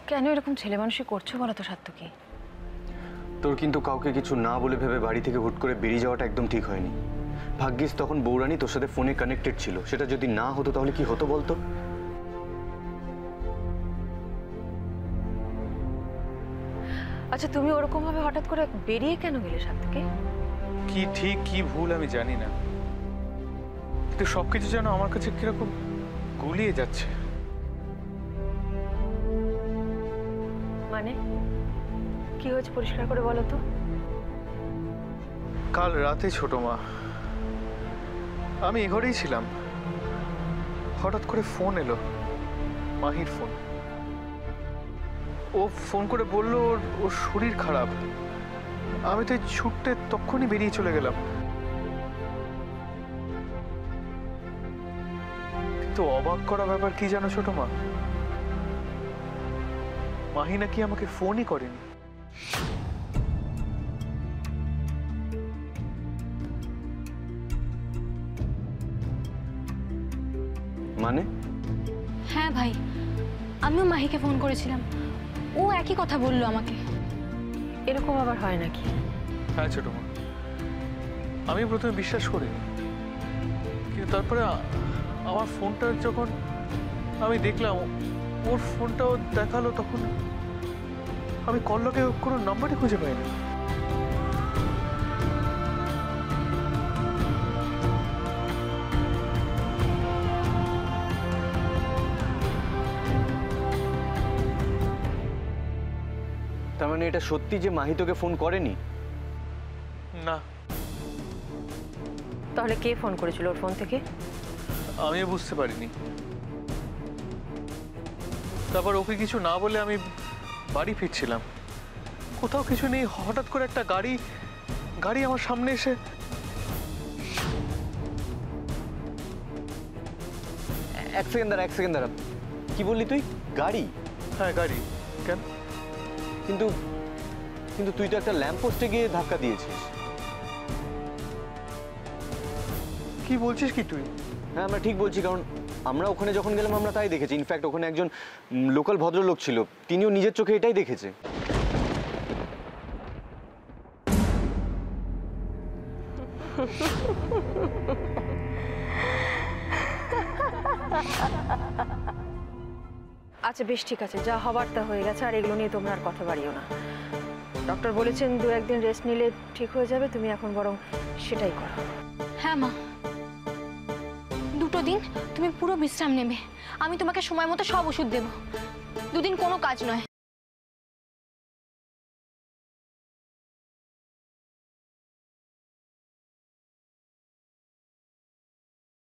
কেন এরকম ছেলে মানুষই করছো বলো তো সাত্তকী? তোর কিন্তু কাউকে কিছু না বলে ভেবে বাড়ি থেকে হুট করে বেরিয়ে যাওয়াটা একদম ঠিক হয়নি। ভাগ্যিস তখন বৌরানী তোর সাথে ফোনে কানেক্টেড ছিল, সেটা যদি না হতো তাহলে কি হতো বলতো? আচ্ছা, তুমি ওরকম ভাবে হঠাৎ করে বেরিয়ে কেন গেলে সাত্তকী? কি ঠিক কি ভুল আমি জানি না, কিন্তু সবকিছু যেন আমার কাছে কিরকম গুলিয়ে যাচ্ছে। মানে কি হয়েছে পরিষ্কার করে বলো তো। কাল রাতে ছোট মা, আমি এ ঘরেই ছিলাম, হঠাৎ করে ফোন এলো, মাহির ফোন। ও ফোন করে বলল ওর শরীর খারাপ। আমি তো ছুটতে তখনই বেরিয়ে চলে গেলাম, কিন্তু অবাক করা ব্যাপার কি জানো ছোট মা, মাহি নাকি আমাকে ফোনই করেনি। মানে? হ্যাঁ ভাই, আমিও মাহিকে ফোন করেছিলাম, ও একই কথা বললো আমাকে। এরকম আবার হয় নাকি? হ্যাঁ ছোট মা, আমি প্রথমে বিশ্বাস করিনি, কিন্তু তারপরে আমার ফোনটা যখন আমি দেখলাম, ওর ফোনটাও দেখালো, তখন আমি কল্লকে কোনো নাম্বারই খুঁজে পাইনি। তার মানে এটা সত্যি যে মাহি তোকে ফোন করেনি? না, তাহলে কে ফোন করেছিল ওর ফোন থেকে? আমিও বুঝতে পারিনি। তারপর ওকে কিছু না বলে আমি বাড়ি ফিরছিলাম, কোথাও কিছু নেই, হঠাৎ করে একটা গাড়ি আমার সামনে এসে। এক সেকেন্ড দাঁড়া, কি বললি তুই? গাড়ি? হ্যাঁ গাড়ি। কেন? কিন্তু কিন্তু তুই তো একটা ল্যাম্প পোস্টে গিয়ে ধাক্কা দিয়েছিস। কি বলছিস কি তুই? হ্যাঁ, আমরা ঠিক বলছি, কারণ আমরা ওখানে যখন গেলাম আমরা তাই দেখেছি। ইনফ্যাক্ট ওখানে একজন লোকাল ভদ্রলোক ছিল, তিনিও নিজের চোখে এটাই দেখেছে। আচ্ছা বেশ, ঠিক আছে, যা হবার তা হয়ে গেছে, আর এগুলো নিয়ে তোমরা আর কথা বাড়িও না। ডক্টর বলেছেন 2-1 দিন রেস্ট নিলে ঠিক হয়ে যাবে, তুমি এখন বরং সেটাই করো। হ্যাঁ মা, 2 দিন তুমি পুরো বিশ্রাম নেবে, আমি তোমাকে সময় মতো সব ওষুধ দেবো। 2 দিন কোনো কাজ নয়,